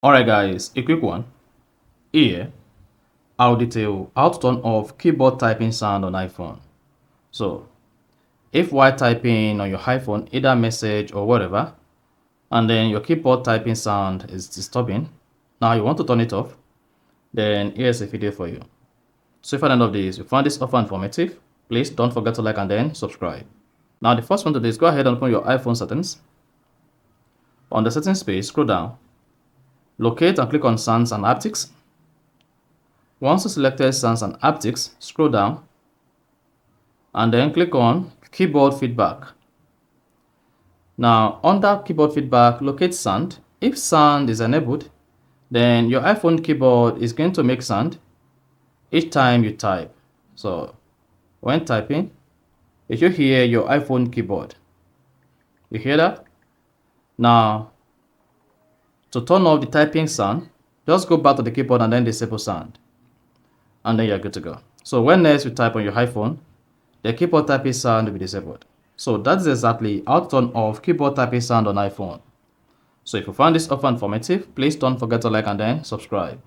Alright guys, a quick one. Here, I'll detail how to turn off keyboard typing sound on iPhone. So, if while typing on your iPhone, either message or whatever, and then your keyboard typing sound is disturbing, now you want to turn it off, then here's a video for you. So if at the end of this, you find this offer informative, please don't forget to like and then subscribe. Now the first one to do is go ahead and open your iPhone settings. On the settings page, scroll down, locate and click on Sounds and Haptics. Once you selected Sounds and Haptics, scroll down and then click on Keyboard Feedback. Now, under Keyboard Feedback, locate Sound. If sound is enabled, then your iPhone keyboard is going to make sound each time you type. So, when typing, you should hear your iPhone keyboard. You hear that? Now, to turn off the typing sound, just go back to the keyboard and then disable sound. And then you're good to go. So when next you type on your iPhone, the keyboard typing sound will be disabled. So that's exactly how to turn off keyboard typing sound on iPhone. So if you found this offer informative, please don't forget to like and then subscribe.